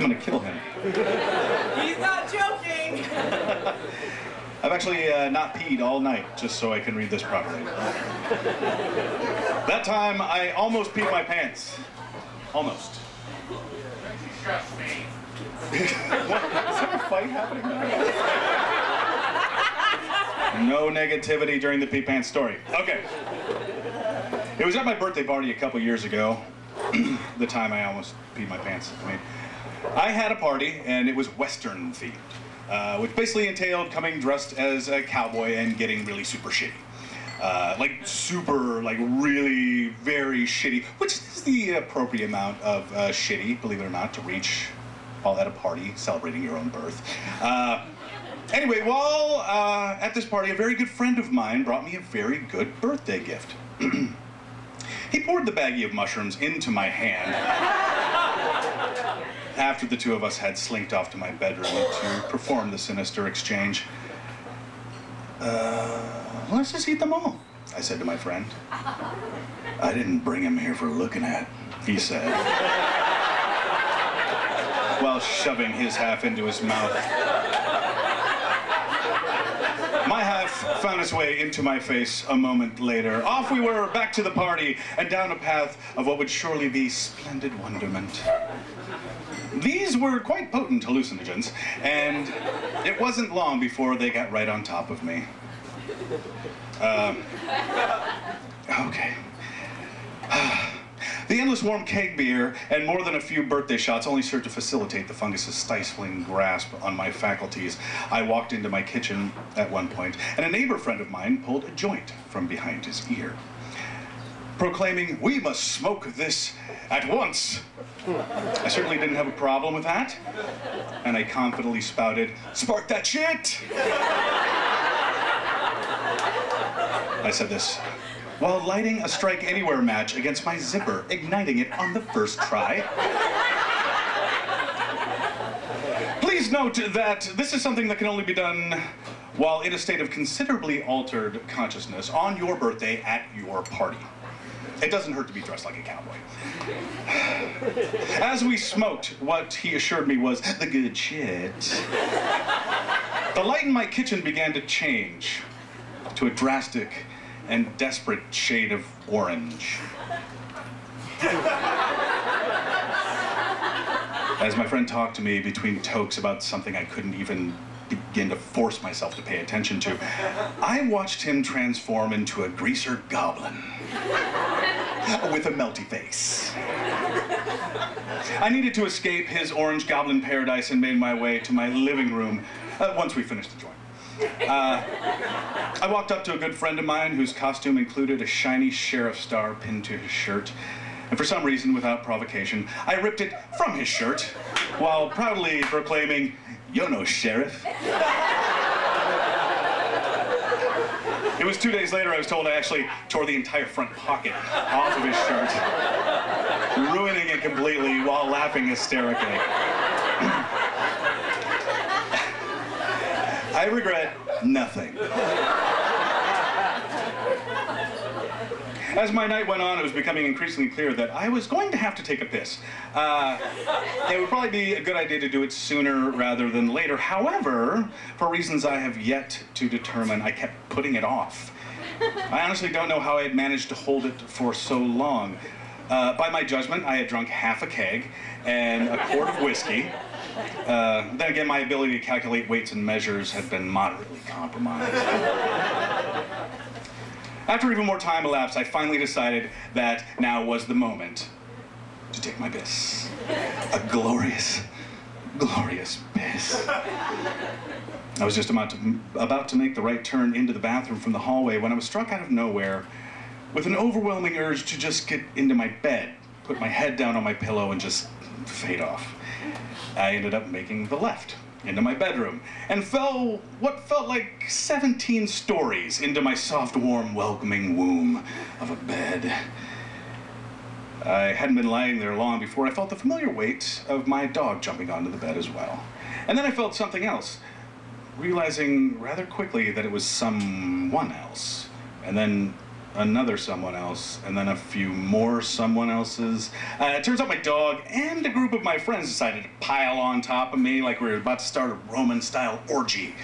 I'm gonna kill him. He's not joking! I've actually not peed all night, just so I can read this properly. That time, I almost peed my pants. Almost. Trust me. What? Is there a fight happening now? No negativity during the pee pants story. Okay. It was at my birthday party a couple years ago. The time I almost peed my pants. I had a party, and it was Western themed. Which basically entailed coming dressed as a cowboy and getting really super shitty. Really very shitty, which is the appropriate amount of shitty, believe it or not, to reach while at a party celebrating your own birth. Anyway, while at this party, a very good friend of mine brought me a very good birthday gift. He poured the baggie of mushrooms into my hand after the two of us had slinked off to my bedroom to perform the sinister exchange. Let's just eat them all, I said to my friend. I didn't bring him here for looking at, he said, while shoving his half into his mouth. My half found its way into my face a moment later. Off we were, back to the party, and down a path of what would surely be splendid wonderment. These were quite potent hallucinogens, and it wasn't long before they got right on top of me. Okay. The endless warm keg beer and more than a few birthday shots only served to facilitate the fungus's stifling grasp on my faculties. I walked into my kitchen at one point, and a neighbor friend of mine pulled a joint from behind his ear, proclaiming, "We must smoke this at once." I certainly didn't have a problem with that, and I confidently spouted, "Spark that shit!" I said this while lighting a Strike Anywhere match against my zipper, igniting it on the first try. Please note that this is something that can only be done while in a state of considerably altered consciousness on your birthday at your party. It doesn't hurt to be dressed like a cowboy. As we smoked, what he assured me was the good shit, the light in my kitchen began to change to a drastic and desperate shade of orange. As my friend talked to me between tokes about something I couldn't even begin to force myself to pay attention to, I watched him transform into a greaser goblin with a melty face. I needed to escape his orange goblin paradise and made my way to my living room once we finished the joint. I walked up to a good friend of mine whose costume included a shiny sheriff star pinned to his shirt, and for some reason, without provocation, I ripped it from his shirt while proudly proclaiming, "You're no sheriff." It was 2 days later I was told I actually tore the entire front pocket off of his shirt, ruining it completely while laughing hysterically. I regret nothing. As my night went on, it was becoming increasingly clear that I was going to have to take a piss. It would probably be a good idea to do it sooner rather than later. However, for reasons I have yet to determine, I kept putting it off. I honestly don't know how I had managed to hold it for so long. By my judgment, I had drunk half a keg and a quart of whiskey. Then again, my ability to calculate weights and measures had been moderately compromised. After even more time elapsed, I finally decided that now was the moment to take my piss. A glorious, glorious piss. I was just about to make the right turn into the bathroom from the hallway when I was struck out of nowhere with an overwhelming urge to just get into my bed, put my head down on my pillow, and just fade off. I ended up making the left into my bedroom and fell what felt like 17 stories into my soft, warm, welcoming womb of a bed. I hadn't been lying there long before I felt the familiar weight of my dog jumping onto the bed as well. And then I felt something else, realizing rather quickly that it was someone else. And then another someone else, and then a few more someone else's. It turns out my dog and a group of my friends decided to pile on top of me like we were about to start a Roman-style orgy.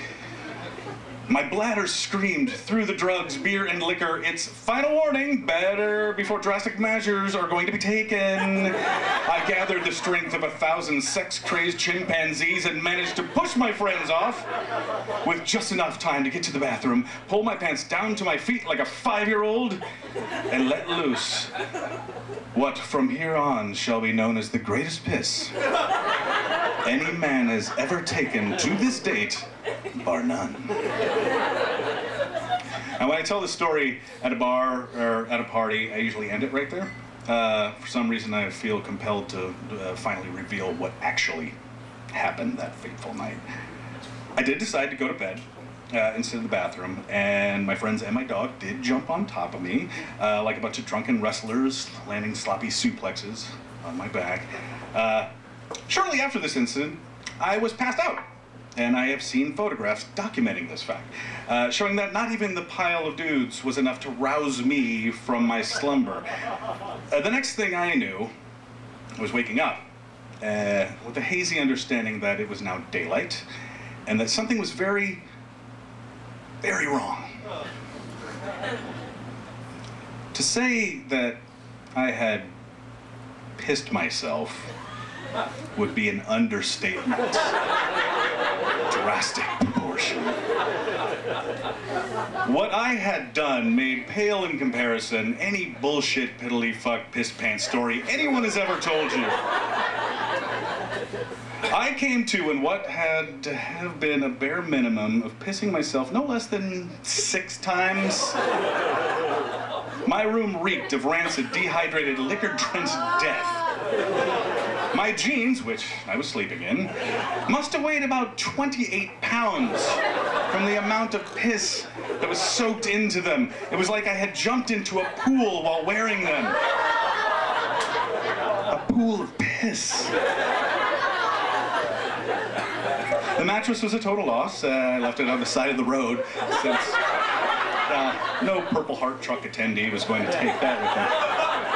My bladder screamed through the drugs, beer, and liquor, "It's final warning, better before drastic measures are going to be taken." I gathered the strength of 1,000 sex-crazed chimpanzees and managed to push my friends off with just enough time to get to the bathroom, pull my pants down to my feet like a 5-year-old, and let loose what from here on shall be known as the greatest piss any man has ever taken to this date, bar none. And when I tell the story at a bar or at a party, I usually end it right there. For some reason, I feel compelled to finally reveal what actually happened that fateful night. I did decide to go to bed instead of the bathroom, and my friends and my dog did jump on top of me like a bunch of drunken wrestlers landing sloppy suplexes on my back. Shortly after this incident, I was passed out. And I have seen photographs documenting this fact, showing that not even the pile of dudes was enough to rouse me from my slumber. The next thing I knew was waking up with a hazy understanding that it was now daylight and that something was very, very wrong. To say that I had pissed myself would be an understatement. Drastic proportion. What I had done made pale in comparison any bullshit piddly fuck piss pants story anyone has ever told you. I came to in what had to have been a bare minimum of pissing myself no less than 6 times. My room reeked of rancid, dehydrated, liquor-drenched death. My jeans, which I was sleeping in, must have weighed about 28 pounds from the amount of piss that was soaked into them. It was like I had jumped into a pool while wearing them. A pool of piss. The mattress was a total loss. I left it on the side of the road since no Purple Heart truck attendee was going to take that with them.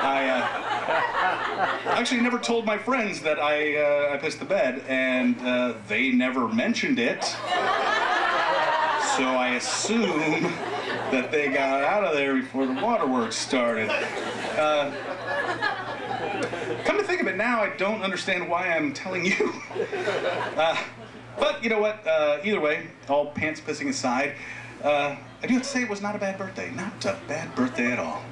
I actually never told my friends that I pissed the bed, and they never mentioned it. So I assume that they got out of there before the waterworks started. Come to think of it now, I don't understand why I'm telling you. But you know what, either way, all pants pissing aside, I do have to say it was not a bad birthday. Not a bad birthday at all.